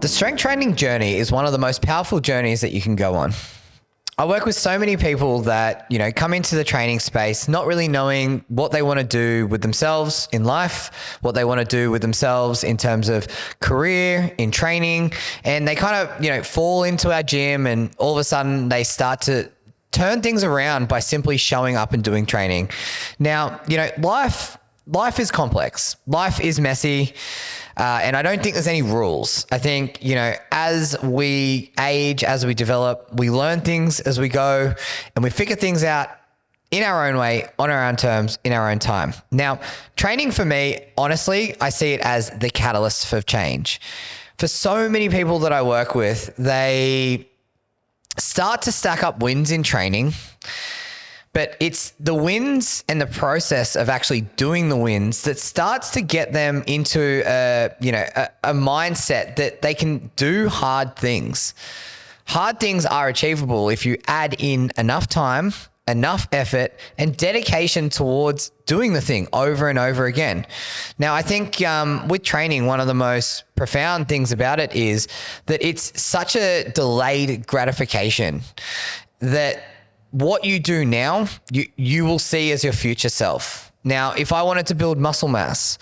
The strength training journey is one of the most powerful journeys that you can go on. I work with so many people that, come into the training space not really knowing what they want to do with themselves in life, what they want to do with themselves in terms of career, in training, and they kind of, fall into our gym and all of a sudden they start to turn things around by simply showing up and doing training. Now, life is complex. Life is messy. And I don't think there's any rules. I think, as we age, as we develop, we learn things as we go and we figure things out in our own way, on our own terms, in our own time. Now, training for me, honestly, I see it as the catalyst for change. For so many people that I work with, they start to stack up wins in training, but it's the wins and the process of actually doing the wins that starts to get them into a mindset that they can do hard things. Hard things are achievable if you add in enough time, enough effort, and dedication towards doing the thing over and over again. Now, I think with training, one of the most profound things about it is that it's such a delayed gratification that what you do now, you will see as your future self. Now, if I wanted to build muscle mass,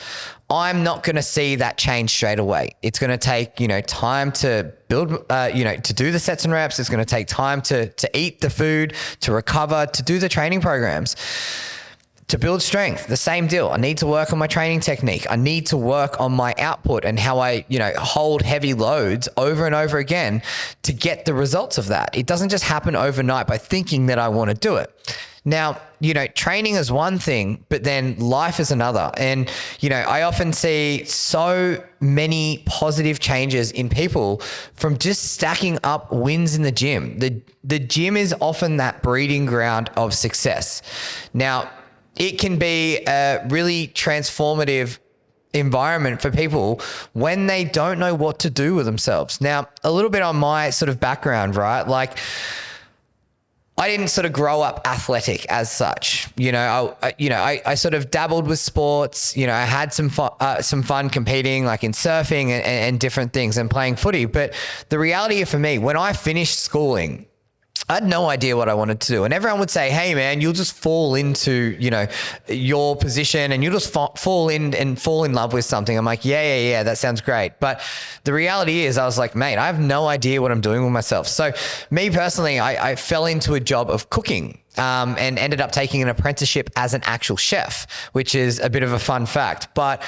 I'm not going to see that change straight away. It's going to take, time to build, to do the sets and reps. It's going to take time to eat the food, to recover, to do the training programs. To build strength, the same deal. I need to work on my training technique. I need to work on my output and how I, hold heavy loads over and over again to get the results of that. It doesn't just happen overnight by thinking that I want to do it. Now, training is one thing, but then life is another. And, I often see so many positive changes in people from just stacking up wins in the gym. The gym is often that breeding ground of success. Now, it can be a really transformative environment for people when they don't know what to do with themselves. Now, a little bit on my sort of background, right? Like, I didn't sort of grow up athletic as such. I sort of dabbled with sports. I had some fun competing, like in surfing and different things and playing footy. But the reality for me, when I finished schooling, I had no idea what I wanted to do. And everyone would say, hey man, you'll just fall into, your position and you'll just fall in love with something. I'm like, yeah, that sounds great. But the reality is I was like, mate, I have no idea what I'm doing with myself. So me personally, I fell into a job of cooking. And ended up taking an apprenticeship as an actual chef, which is a bit of a fun fact. But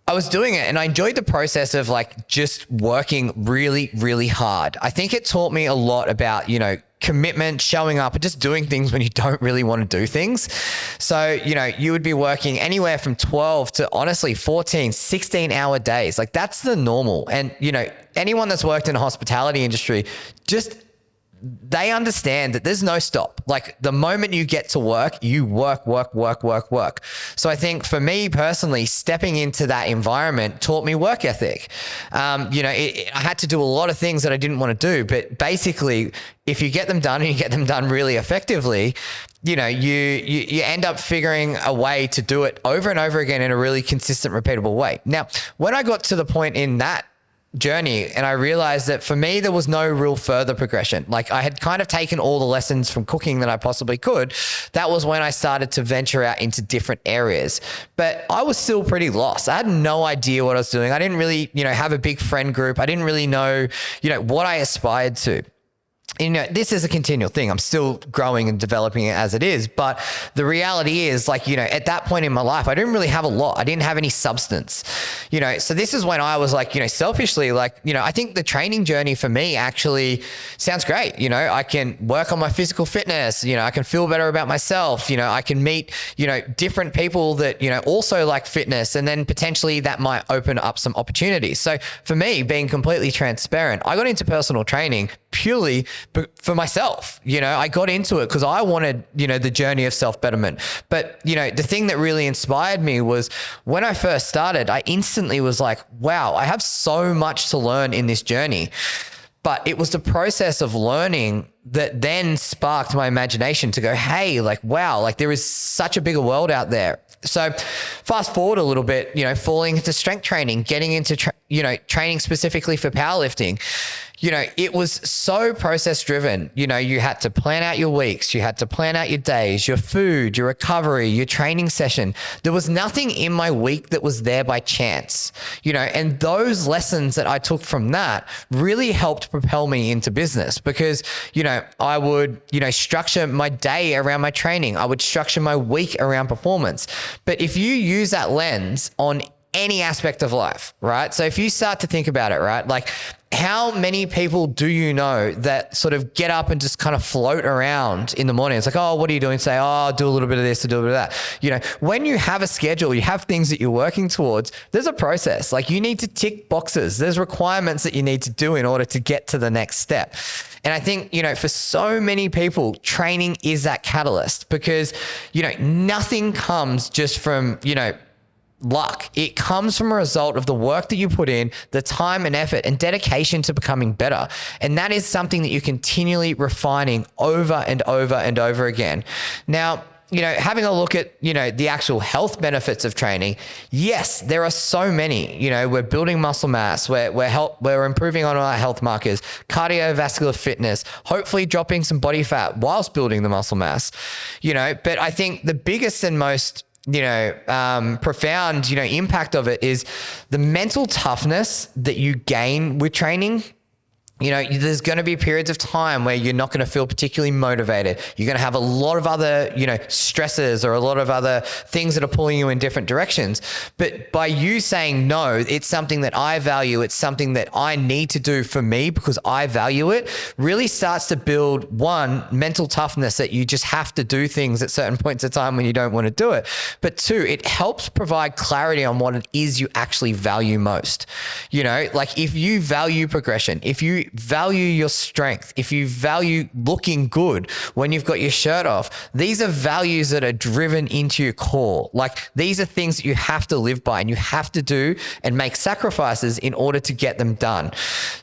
I was doing it and I enjoyed the process of like just working really, really hard. I think it taught me a lot about, commitment, showing up and just doing things when you don't really want to do things. So, you would be working anywhere from 12 to honestly 14, 16-hour days. Like that's the normal. And, anyone that's worked in the hospitality industry, they understand that there's no stop. Like the moment you get to work, you work. So I think for me personally, stepping into that environment taught me work ethic. I had to do a lot of things that I didn't want to do, but basically if you get them done and you get them done really effectively, you end up figuring a way to do it over and over again in a really consistent, repeatable way. Now, when I got to the point in that journey and I realized that for me there was no real further progression. Like I had kind of taken all the lessons from cooking that I possibly could. That was when I started to venture out into different areas, but I was still pretty lost. I had no idea what I was doing. I didn't really, have a big friend group. I didn't really know, what I aspired to. This is a continual thing. I'm still growing and developing it as it is. But the reality is at that point in my life, I didn't really have a lot. I didn't have any substance, so this is when I was like, selfishly, I think the training journey for me actually sounds great. I can work on my physical fitness, I can feel better about myself. I can meet, different people that, also like fitness, and then potentially that might open up some opportunities. So for me, being completely transparent, I got into personal training purely for myself. I got into it because I wanted, the journey of self-betterment. But, the thing that really inspired me was when I first started, I instantly was like, wow, I have so much to learn in this journey. But it was the process of learning that then sparked my imagination to go, hey, wow, there is such a bigger world out there. So fast forward a little bit, falling into strength training, getting into, training specifically for powerlifting. It was so process driven. You had to plan out your weeks, you had to plan out your days, your food, your recovery, your training session. There was nothing in my week that was there by chance, and those lessons that I took from that really helped propel me into business because, I would, structure my day around my training. I would structure my week around performance. But if you use that lens on any aspect of life, right? So if you start to think about it, right? Like how many people do you know that sort of get up and just kind of float around in the morning? It's like, oh, what are you doing? Say, oh, I'll do a little bit of this, I'll do a bit of that. When you have a schedule, you have things that you're working towards, there's a process. Like you need to tick boxes. There's requirements that you need to do in order to get to the next step. And I think, for so many people, training is that catalyst because, nothing comes just from, luck. It comes from a result of the work that you put in, the time and effort and dedication to becoming better. And that is something that you're continually refining over and over and over again. Now, having a look at, the actual health benefits of training, yes, there are so many. We're building muscle mass, we're improving on our health markers, cardiovascular fitness, hopefully dropping some body fat whilst building the muscle mass, but I think the biggest and most profound, impact of it is the mental toughness that you gain with training. There's going to be periods of time where you're not going to feel particularly motivated. You're going to have a lot of other, stresses or a lot of other things that are pulling you in different directions. But by you saying, no, it's something that I value. It's something that I need to do for me because I value it, really starts to build one, mental toughness that you just have to do things at certain points of time when you don't want to do it. But two, it helps provide clarity on what it is you actually value most. Like if you value progression, if you value your strength, if you value looking good when you've got your shirt off, these are values that are driven into your core. Like these are things that you have to live by and you have to do and make sacrifices in order to get them done.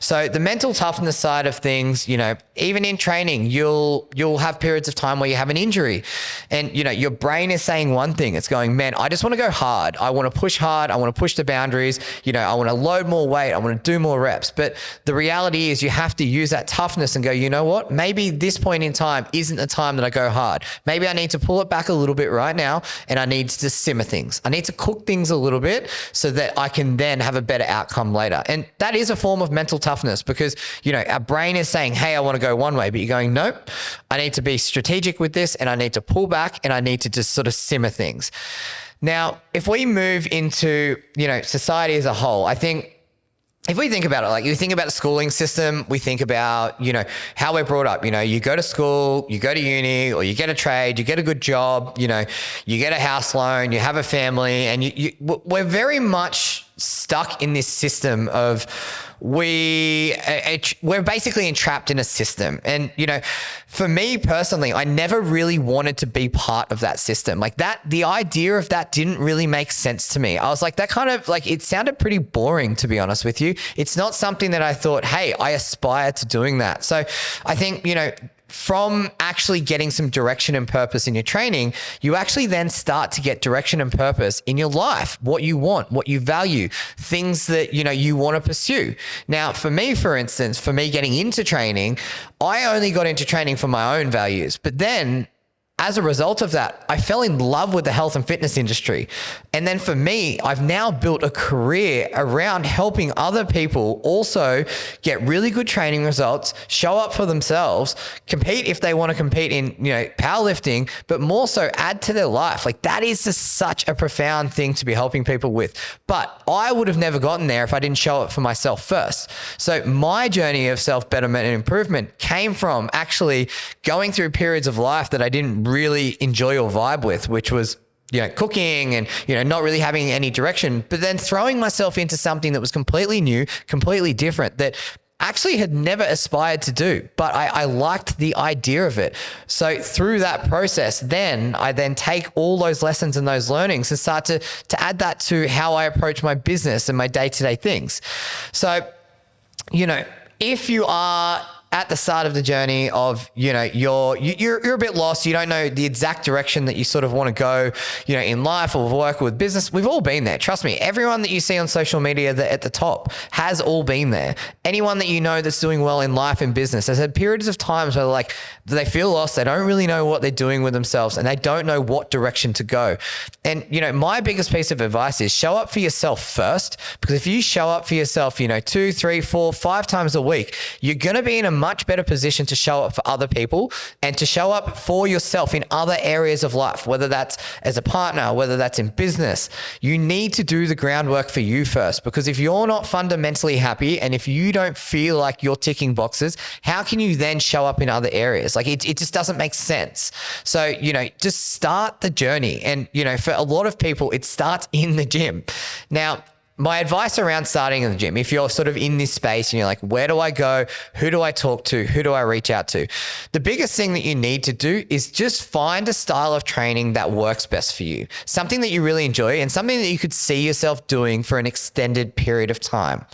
So the mental toughness side of things, even in training, you'll have periods of time where you have an injury and, your brain is saying one thing. It's going, man, I just want to go hard. I want to push hard. I want to push the boundaries. I want to load more weight. I want to do more reps. But the reality is you have to use that toughness and go, you know what? Maybe this point in time isn't the time that I go hard. Maybe I need to pull it back a little bit right now and I need to simmer things. I need to cook things a little bit so that I can then have a better outcome later. And that is a form of mental toughness because, our brain is saying, hey, I want to go one way, but you're going, nope, I need to be strategic with this and I need to pull back and I need to just sort of simmer things. Now, if we move into, society as a whole, I think if we think about it, like you think about the schooling system, we think about, how we're brought up, you go to school, you go to uni or you get a trade, you get a good job, you get a house loan, you have a family and we're very much stuck in this system of we're basically entrapped in a system. And, for me personally, I never really wanted to be part of that system. Like the idea of that didn't really make sense to me. I was like, that kind of like, it sounded pretty boring, to be honest with you. It's not something that I thought, hey, I aspire to doing that. So I think, from actually getting some direction and purpose in your training, you actually then start to get direction and purpose in your life, what you want, what you value, things that, you want to pursue. Now, for me, for instance, getting into training, I only got into training for my own values, but then as a result of that, I fell in love with the health and fitness industry. And then for me, I've now built a career around helping other people also get really good training results, show up for themselves, compete if they want to compete in, powerlifting, but more so add to their life. Like that is just such a profound thing to be helping people with. But I would have never gotten there if I didn't show it for myself first. So my journey of self-betterment and improvement came from actually going through periods of life that I didn't really enjoy or vibe with, which was, cooking and, not really having any direction, but then throwing myself into something that was completely new, completely different that actually had never aspired to do, but I liked the idea of it. So through that process, I take all those lessons and those learnings and start to add that to how I approach my business and my day-to-day things. So, if you are at the start of the journey of, you're a bit lost. You don't know the exact direction that you sort of want to go, in life or work with business. We've all been there. Trust me. Everyone that you see on social media that at the top has all been there. Anyone that you know that's doing well in life and business has had periods of times where they feel lost. They don't really know what they're doing with themselves and they don't know what direction to go. And, my biggest piece of advice is show up for yourself first, because if you show up for yourself, 2, 3, 4, 5 times a week, you're going to be in a much better position to show up for other people and to show up for yourself in other areas of life, whether that's as a partner, whether that's in business. You need to do the groundwork for you first, because if you're not fundamentally happy and if you don't feel like you're ticking boxes, how can you then show up in other areas? It just doesn't make sense. So, just start the journey. And, for a lot of people, it starts in the gym. Now, my advice around starting in the gym, if you're sort of in this space and you're like, where do I go? Who do I talk to? Who do I reach out to? The biggest thing that you need to do is just find a style of training that works best for you, something that you really enjoy and something that you could see yourself doing for an extended period of time.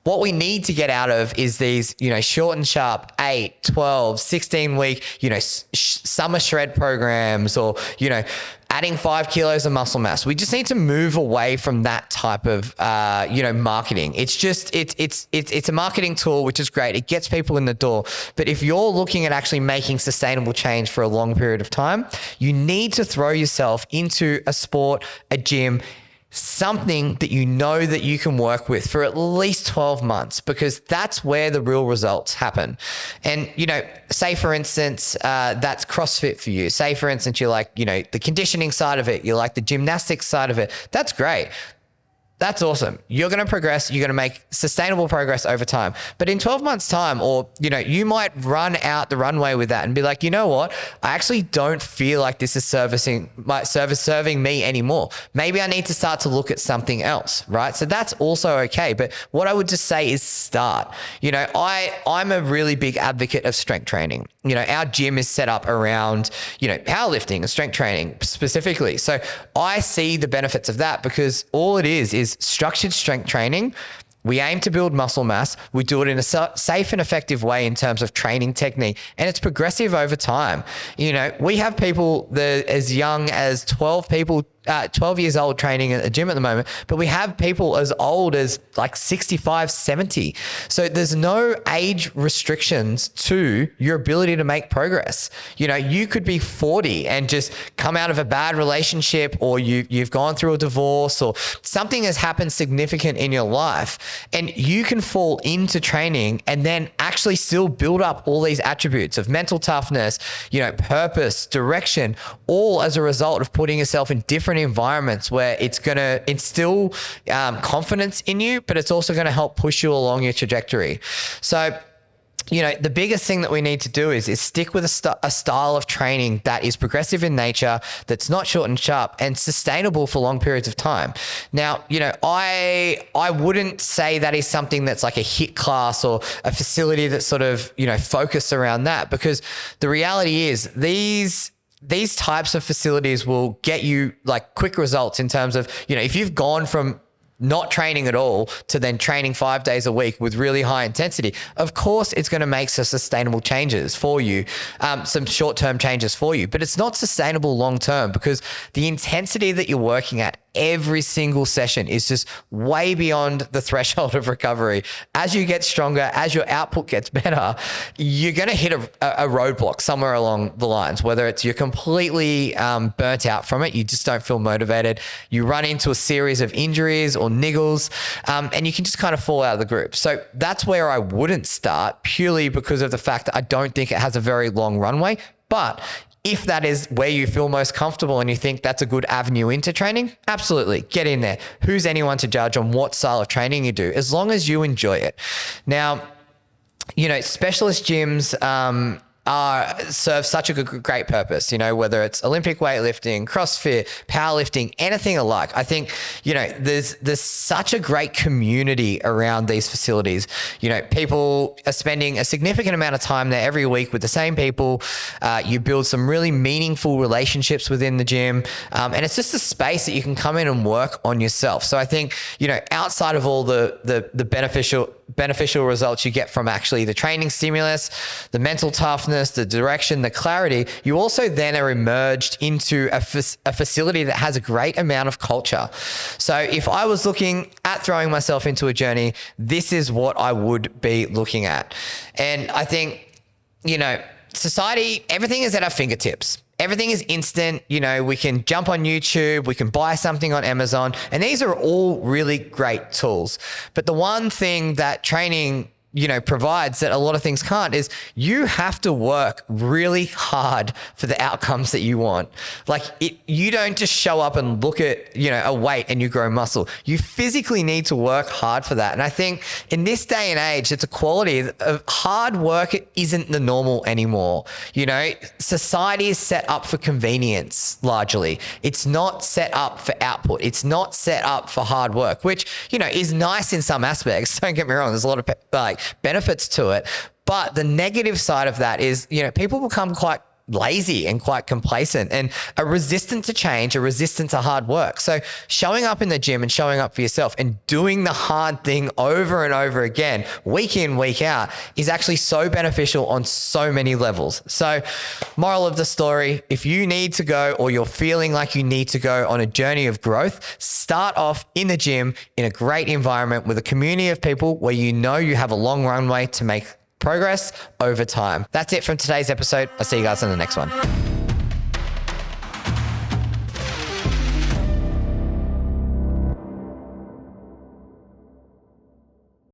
What we need to get out of is these, short and sharp 8, 12, 16 week, summer shred programs or, adding 5 kilos of muscle mass. We just need to move away from that type of, marketing. It's just, it's a marketing tool, which is great. It gets people in the door. But if you're looking at actually making sustainable change for a long period of time, you need to throw yourself into a sport, a gym, something that you know that you can work with for at least 12 months, because that's where the real results happen. And, say for instance, that's CrossFit for you. Say for instance, you like, the conditioning side of it, you like the gymnastics side of it. That's great. That's awesome. You're going to progress. You're going to make sustainable progress over time. But in 12 months time, or, you might run out the runway with that and be like, you know what? I actually don't feel like this is serving me anymore. Maybe I need to start to look at something else, right? So that's also okay. But what I would just say is start. I'm a really big advocate of strength training. Our gym is set up around, powerlifting and strength training specifically. So I see the benefits of that, because all it is structured strength training. We aim to build muscle mass. We do it in a safe and effective way in terms of training technique, and it's progressive over time. We have people that as young as 12 years old training at the gym at the moment, but we have people as old as 65, 70. So there's no age restrictions to your ability to make progress. You could be 40 and just come out of a bad relationship, or you've gone through a divorce, or something has happened significant in your life, and you can fall into training and then actually still build up all these attributes of mental toughness, purpose, direction, all as a result of putting yourself in different environments where it's going to instill confidence in you, but it's also going to help push you along your trajectory. So, the biggest thing that we need to do is stick with a style of training that is progressive in nature, that's not short and sharp, and sustainable for long periods of time. Now, I wouldn't say that is something that's like a HIIT class or a facility that's sort of, focused around that, because the reality is these types of facilities will get you quick results in terms of, if you've gone from not training at all to then training 5 days a week with really high intensity, of course, it's going to make some sustainable changes for you, some short-term changes for you, but it's not sustainable long-term, because the intensity that you're working at every single session is just way beyond the threshold of recovery. As you get stronger, as your output gets better, you're going to hit a roadblock somewhere along the lines, whether it's you're completely burnt out from it, you just don't feel motivated, you run into a series of injuries or niggles, and you can just kind of fall out of the group. So that's where I wouldn't start, purely because of the fact that I don't think it has a very long runway. But if that is where you feel most comfortable and you think that's a good avenue into training, absolutely get in there. Who's anyone to judge on what style of training you do, as long as you enjoy it? Now, specialist gyms serve such a great purpose, whether it's Olympic weightlifting, CrossFit, powerlifting, anything alike. I think, there's such a great community around these facilities. People are spending a significant amount of time there every week with the same people. You build some really meaningful relationships within the gym. And it's just a space that you can come in and work on yourself. So I think, outside of all the beneficial results you get from actually the training stimulus, the mental toughness, the direction, the clarity, you also then are emerged into a facility that has a great amount of culture. So if I was looking at throwing myself into a journey, this is what I would be looking at. And I think, society, everything is at our fingertips. Everything is instant. We can jump on YouTube, we can buy something on Amazon, and these are all really great tools. But the one thing that training provides that a lot of things can't is you have to work really hard for the outcomes that you want. You don't just show up and look at, a weight and you grow muscle. You physically need to work hard for that. And I think in this day and age, it's a quality of hard work isn't the normal anymore. Society is set up for convenience largely. It's not set up for output. It's not set up for hard work, which, is nice in some aspects. Don't get me wrong. There's a lot of benefits to it. But the negative side of that is, people become quite lazy and quite complacent and are resistant to change, are resistant to hard work. So showing up in the gym and showing up for yourself and doing the hard thing over and over again, week in, week out, is actually so beneficial on so many levels. So moral of the story, if you need to go or you're feeling like you need to go on a journey of growth, start off in the gym in a great environment with a community of people where you have a long runway to make progress over time. That's it from today's episode. I'll see you guys in the next one.